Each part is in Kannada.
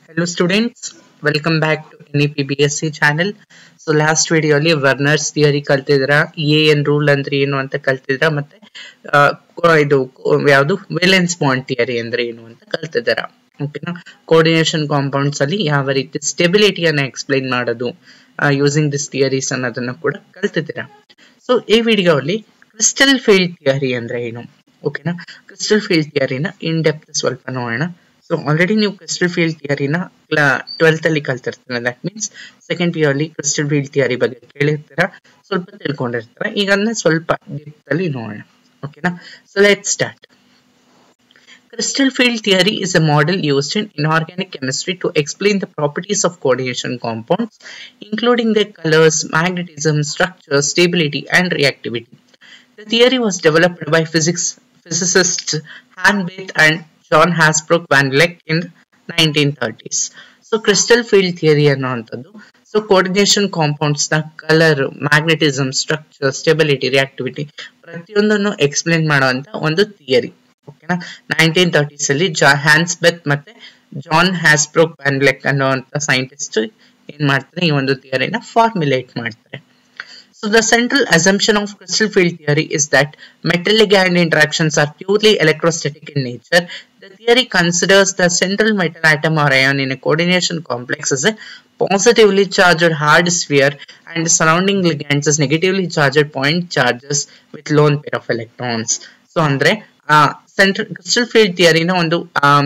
Hello students, welcome back to NEP BSc channel. So last video ಅಲ್ಲಿ ವರ್ನರ್ಸ್ ಥಿಯರಿ ಕಲ್ತಿದ್ರಾ, EAN ರೂಲ್ ಅಂದ್ರೆ ಏನು ಅಂತ ಕಲ್ತಿದ್ರಾ, ಮತ್ತೆ ಇದು ಯಾವುದು ವೇಲೆನ್ಸ್ ಬಾಂಡ್ ಥಿಯರಿ ಅಂದ್ರೆ ಏನು ಅಂತ ಕಲ್ತಿದ್ದೀರಾ. ಓಕೆನಾ. ಕೋಆರ್ಡಿನೇಷನ್ ಕಾಂಪೌಂಡ್ಸ್ ಅಲ್ಲಿ ಯಾವ ರೀತಿ ಸ್ಟೆಬಿಲಿಟಿಯನ್ನ ಎಕ್ಸ್ಪ್ಲೈನ್ ಮಾಡೋದು ಯೂಸಿಂಗ್ ದಿಸ್ ಥಿಯರೀಸ್ ಅನ್ನೋದನ್ನ ಕೂಡ ಕಲ್ತಿದ್ದೀರಾ. ಸೊ ಈ ವಿಡಿಯೋ ಅಲ್ಲಿ ಕ್ರಿಸ್ಟಲ್ ಫೀಲ್ಡ್ ಥಿಯರಿ ಅಂದ್ರೆ ಏನು, ಓಕೆನಾ. ಕ್ರಿಸ್ಟಲ್ ಫೀಲ್ಡ್ ಥಿಯರಿನ ಇನ್ ಡೆಪ್ತ್ ಸ್ವಲ್ಪ ನೋಡೋಣ. ಸೊ ಆಲ್ರೆಡಿ ನೀವು ಕ್ರಿಸ್ಟಲ್ ಫೀಲ್ಡ್ ಥಿಯರಿನ 12th ಅಲ್ಲಿ ಕಲ್ತಿರ್ತೀರ. ದಟ್ ಮೀನ್ಸ್ ಸೆಕೆಂಡ್ ಇಯರ್ ಅಲ್ಲಿ ಕ್ರಿಸ್ಟಲ್ ಫೀಲ್ಡ್ ಥಿಯರಿ ಬಗ್ಗೆ ಕೇಳಿರ್ತೀರ, ಸ್ವಲ್ಪ ತಿಳ್ಕೊಂಡಿರ್ತೀರ. ಈಗ ಅದನ್ನ ಸ್ವಲ್ಪ ಡೆಪ್ತ್ ಅಲ್ಲಿ ನೋಡೋಣ. ಓಕೆನಾ. So let's start. Crystal field theory is a model used in inorganic chemistry to explain the properties of coordination compounds, including their colors, magnetism, structure, stability, and reactivity. The theory was developed by physicists Hans Bethe and John Hasbrouck van Leck in the 1930s. So crystal field theory ಅನ್ನುವಂಥದ್ದು ಸೊ ಕೋಆರ್ಡಿನೇಷನ್ ಕಾಂಪೌಂಡ್ಸ್ ನ colour, magnetism, structure, stability, reactivity ಪ್ರತಿಯೊಂದನ್ನು ಎಕ್ಸ್ಪ್ಲೇನ್ ಮಾಡುವಂತ ಒಂದು ಥಿಯರಿ. ಓಕೆನಾ. 1930s ಅಲ್ಲಿ ಹ್ಯಾನ್ಸ್ ಬೆತ್ ಮತ್ತೆ ಜಾನ್ ಹ್ಯಾಸ್ಬ್ರೋಕ್ ವ್ಯಾನ್ ಲೆಕ್ ಅನ್ನುವಂತ ಸೈಂಟಿಸ್ಟ್ ಏನ್ ಮಾಡ್ತಾರೆ, ಈ ಒಂದು ಥಿಯರಿನ ಫಾರ್ಮುಲೇಟ್ ಮಾಡ್ತಾರೆ. So the central assumption of crystal field theory is that metal-ligand interactions are purely electrostatic in nature. The theory considers the central metal atom or ion in a coordination complex as a positively charged hard sphere and the surrounding ligands as negatively charged point charges with lone pair of electrons. So ಅಂದ್ರೆ ಸೆಂಟ್ರಲ್ ಕ್ರಿಸ್ಟಲ್ ಫೀಲ್ಡ್ ಥಿಯರಿನ ಒಂದು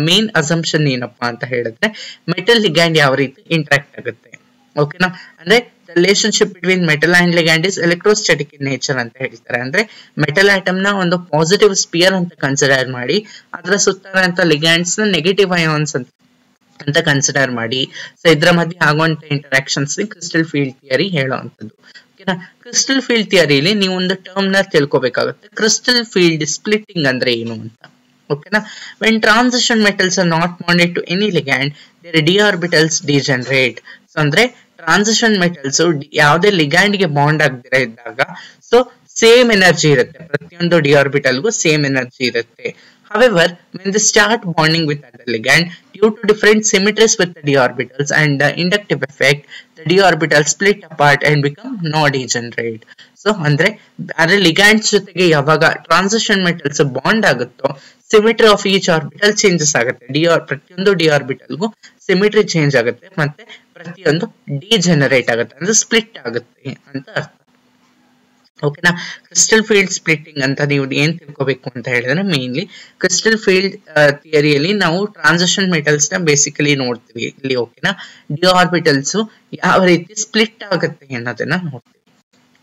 ಮೇನ್ ಅಸಂಪ್ಷನ್ ಏನಪ್ಪಾ ಅಂತ ಹೇಳಿದ್ರೆ, ಮೆಟಲ್ ಲಿಗ್ಯಾಂಡ್ ಯಾವ ರೀತಿ ಇಂಟ್ರಾಕ್ಟ್ ಆಗುತ್ತೆ. ಓಕೆನಾ. ಅಂದ್ರೆ relationship between metal and ligand is electrostatic in nature ಅಂತ ಹೇಳ್ತಾರೆ. ಅಂದ್ರೆ ಮೆಟಲ್ ಆಟಮ್ ನ ಒಂದು ಪಾಸಿಟಿವ್ ಸ್ಪಿಯರ್ ಅಂತ ಕನ್ಸಿಡರ್ ಮಾಡಿ, ಅದರ ಸುತ್ತ ಲಿಗ್ಯಾಂಡ್ಸ್ ನ ನೆಗೆಟಿವ್ ಅಯಾನ್ಸ್ ಅಂತ ಕನ್ಸಿಡರ್ ಮಾಡಿ, ಸೊ ಇದ್ರ ಮಧ್ಯೆ ಆಗುವಂತ ಇಂಟರಾಕ್ಷನ್ಸ್ ಕ್ರಿಸ್ಟಲ್ ಫೀಲ್ಡ್ ಥಿಯರಿ ಹೇಳುವಂಥದ್ದು. ಓಕೆನಾ. ಕ್ರಿಸ್ಟಲ್ ಫೀಲ್ಡ್ ಥಿಯರಿಲಿ ನೀವು ಒಂದು ಟರ್ಮ್ ನ ತಿಳ್ಕೊಬೇಕಾಗುತ್ತೆ, ಕ್ರಿಸ್ಟಲ್ ಫೀಲ್ಡ್ ಸ್ಪ್ಲಿಟ್ಟಿಂಗ್ ಅಂದ್ರೆ ಏನು ಅಂತ. ಓಕೆನಾ. When transition metals are not bonded to any ligand their d orbitals degenerate. So ಅಂದ್ರೆ ಟ್ರಾನ್ಸಿಷನ್ ಮೆಟಲ್ಸ್ ಯಾವುದೇ ಲಿಗ್ಯಾಂಡ್ ಗೆ ಬಾಂಡ್ ಆಗದಿರ ಇದ್ದಾಗ ಸೊ ಸೇಮ್ ಎನರ್ಜಿ ಇರುತ್ತೆ, ಪ್ರತಿಯೊಂದು ಡಿ ಆರ್ಬಿಟಲ್ಗೂ ಸೇಮ್ ಎನರ್ಜಿ ಇರುತ್ತೆ. However, when they start bonding with other ligand, due to different symmetries with the d orbitals and the inductive effect, the d orbitals split apart and become non-degenerate. So, ಅಂದ್ರೆ ಅದ್ರ ಲಿಗ್ಯಾಂಡ್ಸ್ ಜೊತೆಗೆ ಯಾವಾಗ ಟ್ರಾನ್ಸಿಷನ್ ಮೆಟಲ್ಸ್ ಬಾಂಡ್ ಆಗುತ್ತೋ, symmetry of each orbital changes ಆಗುತ್ತೆ. ಪ್ರತಿಯೊಂದು ಡಿ ಆರ್ಬಿಟಲ್ಗೂ ಸಿಮಿಟ್ರಿ ಚೇಂಜ್ ಆಗುತ್ತೆ, ಮತ್ತೆ ಪ್ರತಿಯೊಂದು ಡಿಜೆನರೇಟ್ ಆಗುತ್ತೆ, ಅಂದ್ರೆ ಸ್ಪ್ಲಿಟ್ ಆಗುತ್ತೆ ಅಂತ ಅರ್ಥ. ಓಕೆನಾ. ಕ್ರಿಸ್ಟಲ್ ಫೀಲ್ಡ್ ಸ್ಪ್ಲಿಟ್ಟಿಂಗ್ ಅಂತ ನೀವು ಏನ್ ತಿಳ್ಕೊಬೇಕು ಅಂತ ಹೇಳಿದ್ರೆ, ಮೇನ್ಲಿ ಕ್ರಿಸ್ಟಲ್ ಫೀಲ್ಡ್ ಥಿಯರಿಯಲ್ಲಿ ನಾವು ಟ್ರಾನ್ಸಿಷನ್ ಮೆಟಲ್ಸ್ ನ ಬೇಸಿಕಲಿ ನೋಡ್ತೀವಿ ಇಲ್ಲಿ. ಓಕೆನಾ. ಡಿ ಆರ್ಬಿಟಲ್ಸ್ ಯಾವ ರೀತಿ ಸ್ಪ್ಲಿಟ್ ಆಗುತ್ತೆ ಅನ್ನೋದನ್ನ ನೋಡ್ತೀವಿ.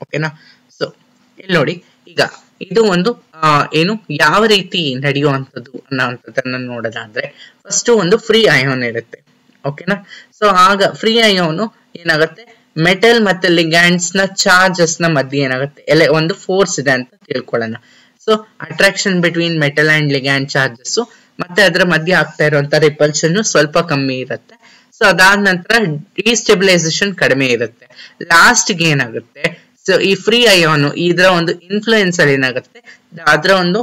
ಓಕೆನಾ. ಸೊ ಇಲ್ಲಿ ನೋಡಿ, ಈಗ ಇದು ಒಂದು ಏನು ಯಾವ ರೀತಿ ನಡೆಯುವಂಥದ್ದು ಅನ್ನೋಂಥದ್ದನ್ನ ನೋಡೋದಾದ್ರೆ, ಫಸ್ಟ್ ಒಂದು ಫ್ರೀ ಅಯೋನ್ ಇರುತ್ತೆ. ಓಕೆನಾ. ಸೊ ಆಗ ಫ್ರೀ ಅಯೋನ್ ಏನಾಗುತ್ತೆ, ಮೆಟಲ್ ಮತ್ತೆ ಲಿಗ್ಯಾಂಡ್ಸ್ ನ ಚಾರ್ಜಸ್ ನ ಮಧ್ಯೆ ಏನಾಗುತ್ತೆ, ಒಂದು ಫೋರ್ಸ್ ಇದೆ ಅಂತ ತಿಳ್ಕೊಳ್ಳೋಣ. So attraction between metal and ligand charges ಮತ್ತೆ ಅದರ ಮಧ್ಯೆ ಆಗ್ತಾ ಇರುವಂತ ರಿಪಲ್ಷನ್ ಸ್ವಲ್ಪ ಕಮ್ಮಿ ಇರುತ್ತೆ. ಸೊ ಅದಾದ ನಂತರ ಡಿಸ್ಟೆಬಿಲೈಸೇಷನ್ ಕಡಿಮೆ ಇರುತ್ತೆ. ಲಾಸ್ಟ್ ಗೆ ಏನಾಗುತ್ತೆ, ಸೊ ಈ ಫ್ರೀ ಅಯೋನ್ ಇದರ ಒಂದು ಇನ್ಫ್ಲೂಯೆನ್ಸ್ ಅಲ್ಲಿ ಏನಾಗುತ್ತೆ, ಅದರ ಒಂದು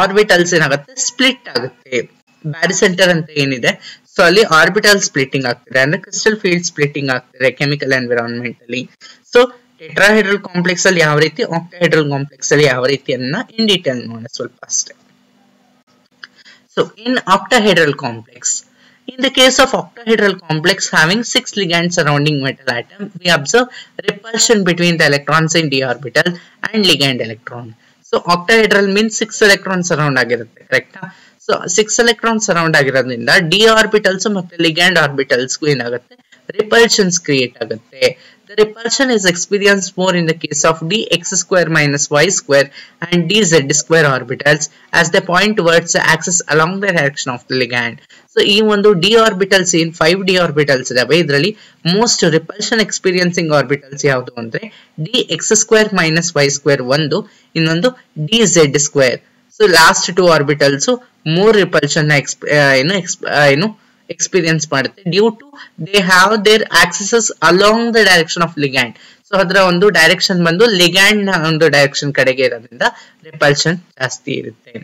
ಆರ್ಬಿಟಲ್ಸ್ ಏನಾಗುತ್ತೆ, ಸ್ಪ್ಲಿಟ್ ಆಗುತ್ತೆ. ಬ್ಯಾರಿಸೆಂಟರ್ ಅಂತ ಏನಿದೆ, ಸೊ ಅಲ್ಲಿ ಆರ್ಬಿಟಲ್ ಸ್ಪ್ಲಿಟ್ಟಿಂಗ್ ಆಗ್ತಿದೆ, ಅಂದ್ರೆ ಕ್ರಿಸ್ಟಲ್ ಫೀಲ್ಡ್ ಸ್ಪ್ಲಿಟ್ಟಿಂಗ್ ಆಗ್ತಿದೆ ಕೆಮಿಕಲ್ ಎನ್ವಿರಾನ್ಮೆಂಟ್ ಅಲ್ಲಿ. ಸೊ ಟೆಟ್ರಾಹೆಡ್ರಲ್ ಕಾಂಪ್ಲೆಕ್ಸ್ ಅಲ್ಲಿ ಯಾವ ರೀತಿ, ಆಕ್ಟಾಹೆಡ್ರಲ್ ಕಾಂಪ್ಲೆಕ್ಸ್ ಅಲ್ಲಿ ಯಾವ ರೀತಿ ಅನ್ನ ಇನ್ ಡೀಟೇಲ್ ನೋಡೋಣ ಸ್ವಲ್ಪ ಅಷ್ಟೇ. So in octahedral complex, in the case of octahedral complex having 6 ligands surrounding metal atom, we observe repulsion between the electrons in d orbital and ligand electron. So octahedral means 6 electrons surround ಆಗಿರುತ್ತೆ, ಕರೆಕ್ಟಾ. ಸೊ 6 electrons surround ಆಗಿರೋದ್ರಿಂದ ಡಿ ಆರ್ಬಿಟಲ್ಸ್ ಮತ್ತೆ ಲಿಗ್ಯಾಂಡ್ ಆರ್ಬಿಟಲ್ಸ್ ಏನಾಗುತ್ತೆ, ರಿಪಲ್ಷನ್ಸ್ ಕ್ರಿಯೇಟ್ ಆಗುತ್ತೆ. The repulsion is experienced more in the case of dx square minus y square and dz square orbitals as they point towards the axis along the direction of the ligand. So ಈ ಒಂದು ಡಿ ಆರ್ಬಿಟಲ್ಸ್ ಏನ್ 5 ಡಿ ಆರ್ಬಿಟಲ್ಸ್ ಇದಾವೆ, ಇದರಲ್ಲಿ ಮೋಸ್ಟ್ ರಿಪಲ್ಷನ್ ಎಕ್ಸ್ಪೀರಿಯನ್ಸಿಂಗ್ ಆರ್ಬಿಟಲ್ಸ್ ಯಾವುದು ಅಂದ್ರೆ dx square minus y square ಒಂದು, ಇನ್ನೊಂದು dz square. So last 2 orbitals ಮೂರ್ ರಿಪಲ್ಷನ್ ಏನು ಎಕ್ಸ್ಪೀರಿಯನ್ಸ್ ಮಾಡುತ್ತೆ, due to they have their axes along the direction of ligand. So ಅದರ ಒಂದು ಡೈರೆಕ್ಷನ್ ಬಂದು ಲಿಗ್ಯಾಂಡ್ ನ ಒಂದು ಡೈರೆಕ್ಷನ್ ಕಡೆಗೆ ಇರೋದ್ರಿಂದ ರಿಪಲ್ಷನ್ ಜಾಸ್ತಿ ಇರುತ್ತೆ.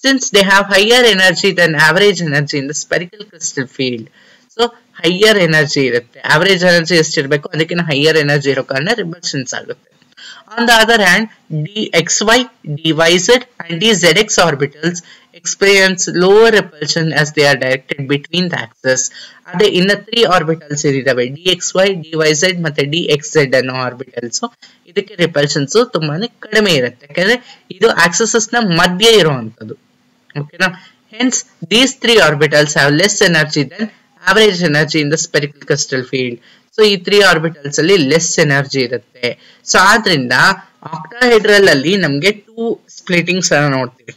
Since they have higher energy than average energy in the spherical crystal field, so higher energy ಇರುತ್ತೆ. ಆವರೇಜ್ ಎನರ್ಜಿ ಎಷ್ಟಿರಬೇಕು ಅದಕ್ಕಿಂತ ಹೈಯರ್ ಎನರ್ಜಿ ಇರೋ ಕಾರಣ ರಿಪಲ್ಷನ್ಸ್ ಆಗುತ್ತೆ. On the other hand, dxy, dyz and dzx orbitals experience lower repulsion as they are directed between the axes. ಅದೇ ಇನ್ನ 3 ಆರ್ಬಿಟಲ್ಸ್ ಇದಾವೆ, dxy, dyz ಮತ್ತೆ dxz ಅನ್ನೋ ಆರ್ಬಿಟಲ್ಸ್. ಇದಕ್ಕೆ ರಿಪಲ್ಷನ್ಸ್ ತುಂಬಾನೇ ಕಡಿಮೆ ಇರುತ್ತೆ, ಯಾಕಂದ್ರೆ ಇದು ಆಕ್ಸೆಸಸ್ ನ ಮಧ್ಯೆ ಇರುವಂತದ್ದು. ಓಕೆನಾ? Hence, these 3 orbitals have less energy than average energy in the spherical crystal field. So ಈ 3 ಆರ್ಬಿಟಲ್ಸ್ ಅಲ್ಲಿ ಲೆಸ್ ಎನರ್ಜಿ ಇರುತ್ತೆ. ಸೊ ಆದ್ರಿಂದ ಆಕ್ಟಾಹೆಡ್ರಲ್ ಅಲ್ಲಿ ನಮ್ಗೆ 2 ಸ್ಪ್ಲಿಟಿಂಗ್ಸ್ ಅನ್ನ ನೋಡ್ತೀವಿ.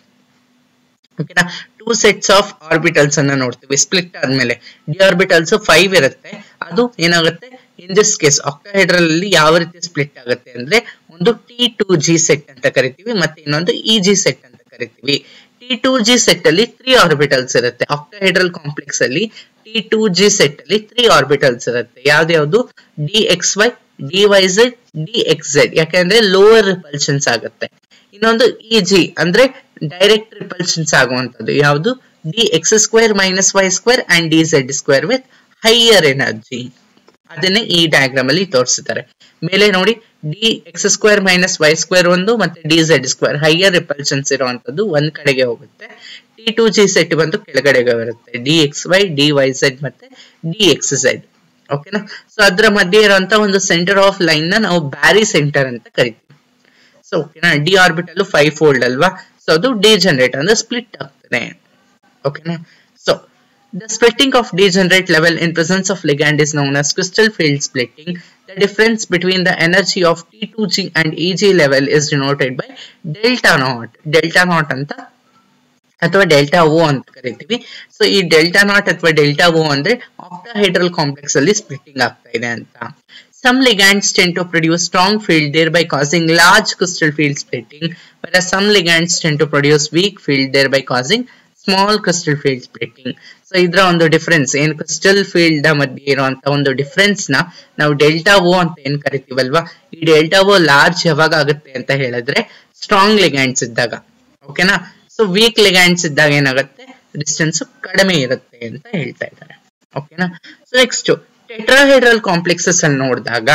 ಓಕೆನಾ? 2 ಸೆಟ್ಸ್ ಆಫ್ ಆರ್ಬಿಟಲ್ಸ್ ಅನ್ನ ನೋಡ್ತೀವಿ. ಸ್ಪ್ಲಿಟ್ ಆದ್ಮೇಲೆ ಡಿ ಆರ್ಬಿಟಲ್ಸ್ 5 ಇರುತ್ತೆ. ಅದು ಏನಾಗುತ್ತೆ, ಇನ್ ದಿಸ್ ಕೇಸ್ ಆಕ್ಟಾಹೆಡ್ರಲ್ ಅಲ್ಲಿ ಯಾವ ರೀತಿ ಸ್ಪ್ಲಿಟ್ ಆಗುತ್ತೆ ಅಂದ್ರೆ ಒಂದು T2G ಸೆಟ್ ಅಂತ ಕರಿತೀವಿ, ಮತ್ತೆ ಇನ್ನೊಂದು EG ಸೆಟ್ ಅಂತ ಕರಿತೀವಿ. T2G ಸೆಟ್ ಅಲ್ಲಿ 3 ಆರ್ಬಿಟಲ್ಸ್ ಇರುತ್ತೆ. ಆಕ್ಟಾಹೆಡ್ರಲ್ ಕಾಂಪ್ಲೆಕ್ಸ್ ಅಲ್ಲಿ T2G ಸೆಟ್ ಅಲ್ಲಿ 3 ಆರ್ಬಿಟಲ್ಸ್ ಇರುತ್ತೆ. ಯಾವ್ದ್ಯಾವ್ದು? dxy, dyz, dxz, ಯಾಕಂದ್ರೆ ಲೋವರ್ ರಿಪಲ್ಷನ್ಸ್ ಆಗುತ್ತೆ. ಇನ್ನೊಂದು EG ಅಂದ್ರೆ ಡೈರೆಕ್ಟ್ ರಿಪಲ್ಷನ್ಸ್ ಆಗುವಂತದ್ದು. ಯಾವುದು? dx² - y² and dz² with higher energy. ಅದನ್ನೇ ಈ ಡಯಾಗ್ರಾಮ್ ಅಲ್ಲಿ ತೋರಿಸಿದ್ದಾರೆ. ಮೇಲೆ ನೋಡಿ, dx² - y² ಒಂದು ಮತ್ತೆ dz² ಹೈಯರ್ ರಿಪಲ್ಷನ್ಸ್ ಇರುವಂತದ್ದು ಒಂದ್ ಕಡೆಗೆ ಹೋಗುತ್ತೆ. T2G ಸೆಟ್ ಬಂದು ಕೆಳಗಡೆಗೆ ಬರುತ್ತೆ, dxy, dyz ಮತ್ತೆ dxz. ಓಕೆನಾ? ಸೊ ಅದ್ರ ಮಧ್ಯೆ ಇರುವಂತ ಒಂದು ಸೆಂಟರ್ ಆಫ್ ಲೈನ್ ನ ನಾವು ಬ್ಯಾರಿ ಸೆಂಟರ್ ಅಂತ ಕರಿತೀವಿ. ಸೊ ಓಕೆನಾ? ಡಿ ಆರ್ಬಿಟಲ್ 5 ಫೋಲ್ಡ್ ಅಲ್ವಾ, ಸೊ ಅದು ಡಿಜನರೇಟ್ ಅಂದ್ರೆ ಸ್ಪ್ಲಿಟ್ ಆಗ್ತದೆ. ಓಕೆನಾ? So the splitting of degenerate level in presence of ligand is known as crystal field splitting. The difference between the energy of T2G and EG level is denoted by delta naught. Delta naught ಅಂತ ಅಥವಾ ಡೆಲ್ಟಾ ಓ ಅಂತ ಕರಿತೀವಿ. ಸೊ ಈ ಡೆಲ್ಟಾ ನಾಟ್ ಅಥವಾ ಡೆಲ್ಟಾ ಓ ಅಂದ್ರೆ ಆಕ್ಟಾಹೆಡ್ರಲ್ ಕಾಂಪ್ಲೆಕ್ಸ್ ಅಲ್ಲಿ ಸ್ಪ್ಲಿಟ್ಟಿಂಗ್ ಆಗ್ತಾ ಇದೆ ಅಂತ. Some ligands tend to produce strong field, thereby causing large crystal field splitting, whereas some ligands tend to produce weak field, thereby causing small crystal field splitting. So ಇದರ ಒಂದು ಡಿಫರೆನ್ಸ್ ಏನು, ಕ್ರಿಸ್ಟಲ್ ಫೀಲ್ಡ್ ಮಧ್ಯೆ ಇರುವಂತ ಒಂದು ಡಿಫರೆನ್ಸ್ ನ ನಾವು ಡೆಲ್ಟಾ ಓ ಅಂತ ಏನ್ ಕರಿತೀವಲ್ವಾ, ಈ ಡೆಲ್ಟಾ ಓ ಲಾರ್ಜ್ ಯಾವಾಗ ಆಗುತ್ತೆ ಅಂತ ಹೇಳಿದ್ರೆ ಸ್ಟ್ರಾಂಗ್ ಲಿಗ್ಯಾಂಡ್ಸ್ ಇದ್ದಾಗ. ಓಕೆನಾ? ಸೊ ವೀಕ್ ಲಿಗ್ಯಾಂಡ್ಸ್ ಇದ್ದಾಗ ಏನಾಗುತ್ತೆ, ಡಿಸ್ಟೆನ್ಸ್ ಕಡಿಮೆ ಇರುತ್ತೆ ಅಂತ ಹೇಳ್ತಾ ಇದ್ದಾರೆ. ಓಕೆನಾ? ಸೊ ನೆಕ್ಸ್ಟ್ ಟೆಟ್ರಾಹೆಡ್ರಲ್ ಕಾಂಪ್ಲೆಕ್ಸಸ್ ಅಲ್ಲಿ ನೋಡಿದಾಗ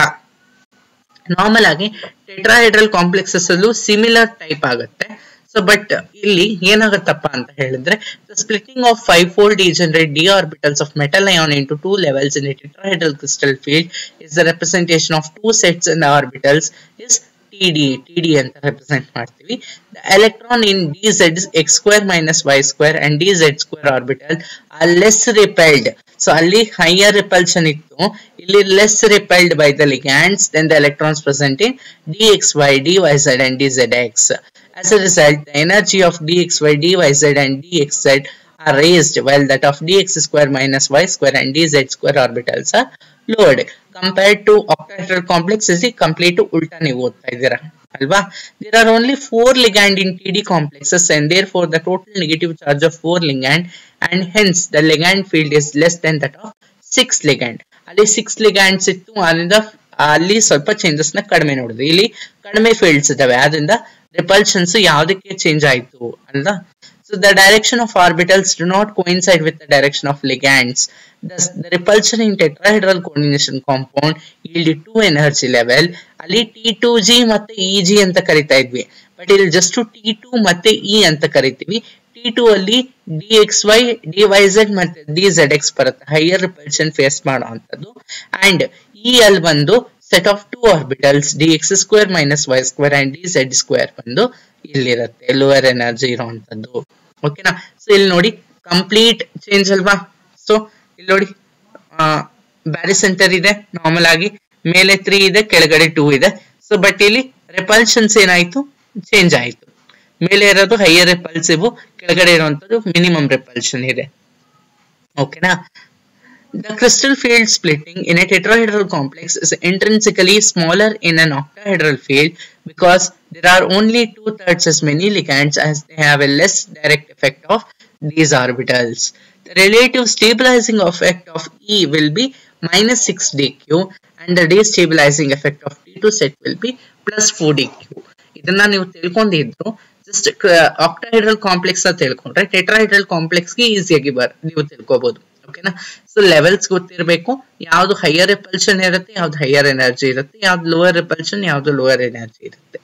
ನಾರ್ಮಲ್ ಆಗಿ ಟೆಟ್ರಾಹೆಡ್ರಲ್ ಕಾಂಪ್ಲೆಕ್ಸಸ್ ಅಲ್ಲೂ ಸಿಮಿಲರ್ ಟೈಪ್ ಆಗುತ್ತೆ. ಸೊ ಬಟ್ ಇಲ್ಲಿ ಏನಾಗುತ್ತಪ್ಪ ಅಂತ ಹೇಳಿದ್ರೆ, the splitting of 5-fold degenerate d orbitals of metal ion into 2 levels in a tetrahedral crystal field is the representation of 2 sets in the orbitals is TD ಅಂತ represent ಮಾಡ್ತೀವಿ. The electron in dz x² - y² and dz² orbital are less repelled. So ಅಲ್ಲಿ higher repulsion ಇತ್ತು, ಇಲ್ಲಿ less repelled by the ligands than the electrons present in dxy, dyz and dzx. As a result, the energy of dxy, dyz and dxz are raised, while that of dx² - y² and dz² orbitals are lowered. Compared to octahedral complex is the complete ulta ನೀವು ಓದ್ತಾ ಇದ್ದೀರಾ ಅಲ್ವಾ. There are only 4 ligand in TD complexes and therefore the total negative charge of 4 ligand and hence the ligand field is less than that of 6 ligand. ಅಲ್ಲಿ 6 ligands ಇತ್ತು, ಅದರಿಂದ ಅಲ್ಲಿ ಸ್ವಲ್ಪ ಚೇಂಜಸ್ ನ ಕಡಿಮೆ ನೋಡಿದ್ವಿ. ಇಲ್ಲಿ ಕಡಿಮೆ ಫೀಲ್ಡ್ಸ್ ಇದಾವೆ, ಆದ್ರಿಂದ ರಿಪಲ್ಷನ್ಸ್ ಯಾವ್ದಕ್ಕೆ ಚೇಂಜ್ ಆಯ್ತು ಅಲ್ವಾ. So the direction of orbitals do not coincide with the direction of ligands. Thus, the repulsion in tetrahedral coordination compound yield 2 energy level. ಅಲ್ಲಿ T2G ಮತ್ತೆ EG ಅಂತ ಕರಿತಾ ಇದ್ವಿ, ಬಟ್ ಇಲ್ಲಿ ಜಸ್ಟ್ T2 ಮತ್ತೆ E ಅಂತ ಕರಿತೀವಿ. T2 ಅಲ್ಲಿ dxy, dyz ಮತ್ತೆ dzx ಬರುತ್ತೆ, ಹೈಯರ್ ರಿಪಲ್ಷನ್ ಫೇಸ್ ಮಾಡುವಂತದ್ದು. ಅಂಡ್ E ಅಲ್ಲಿ ಬಂದು set of 2 orbitals dx² - y² and dz² ಬಂದು ಇಲ್ಲಿರುತ್ತೆ, ಲೋವರ್ ಎನರ್ಜಿ ಇರುವಂತದ್ದು. ಓಕೆನಾ? ಸೊ ಇಲ್ಲಿ ನೋಡಿ ಕಂಪ್ಲೀಟ್ ಚೇಂಜ್ ಅಲ್ವಾ. ಸೊ ಇಲ್ಲಿ ನೋಡಿ ಬ್ಯಾರಿ ಸೆಂಟರ್ ಇದೆ, ನಾರ್ಮಲ್ ಆಗಿ ಮೇಲೆ 3 ಇದೆ, ಕೆಳಗಡೆ 2 ಇದೆ. ಸೊ ಬಟ್ ಇಲ್ಲಿ ರಿಪಲ್ಷನ್ಸ್ ಏನಾಯ್ತು, ಚೇಂಜ್ ಆಯ್ತು. ಮೇಲೆ ಇರೋದು ಹೈಯರ್ ರಿಪಲ್ಸಿವ್, ಕೆಳಗಡೆ ಇರುವಂತದ್ದು ಮಿನಿಮಮ್ ರಿಪಲ್ಷನ್ ಇದೆ. ಓಕೆನಾ? The crystal field splitting in a tetrahedral complex is intrinsically smaller in an octahedral field because there are only 2/3 as many ligands as they have a less direct effect of these orbitals. The relative stabilizing effect of E will be -6 dq and the destabilizing effect of T2 set will be +4 dq. ಇದನ್ನ ನೀವು ತಿಳ್ಕೊಂಡಿದ್ರು ಜಸ್ಟ್ ಆಕ್ಟಾಹೆಡ್ರಲ್ ಕಾಂಪ್ಲೆಕ್ಸ್ ಅಂತ ತಿಳ್ಕೊಂಡ್ರೆ ಟೆಟ್ರಾಹೆಡ್ರಲ್ ಕಾಂಪ್ಲೆಕ್ಸ್ ಗೆ ಈಸಿಯಾಗಿ ನೀವು ತಿಳ್ಕೋಬಹುದು. ಓಕೆನಾ. ಸೊ ಲೆವೆಲ್ಸ್ ಗೊತ್ತಿರಬೇಕು, ಯಾವ್ದು ಹೈಯರ್ ರಿಪಲ್ಷನ್ ಇರುತ್ತೆ, ಯಾವ್ದು ಹೈಯರ್ ಎನರ್ಜಿ ಇರುತ್ತೆ, ಯಾವ್ದು ಲೋವರ್ ರಿಪಲ್ಷನ್, ಯಾವ್ದು ಲೋವರ್ ಎನರ್ಜಿ ಇರುತ್ತೆ,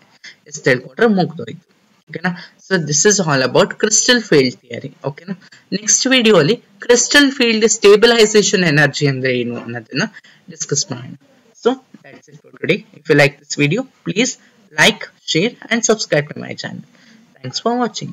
ಎಷ್ಟು ಹೇಳ್ಕೊಟ್ರೆ ಮುಗ್ದೋಯ್ತು. ಓಕೆನಾ. So this is all about crystal field theory. ಓಕೆನಾ. ನೆಕ್ಸ್ಟ್ ವಿಡಿಯೋ ಅಲ್ಲಿ ಕ್ರಿಸ್ಟಲ್ ಫೀಲ್ಡ್ ಸ್ಟೇಬಿಲೈಸೇಷನ್ ಎನರ್ಜಿ ಅಂದ್ರೆ ಏನು ಅನ್ನೋದನ್ನ ಡಿಸ್ಕಸ್ ಮಾಡೋಣ. So that's it for today. If you like this video, please like, share and subscribe to my channel. Thanks for watching.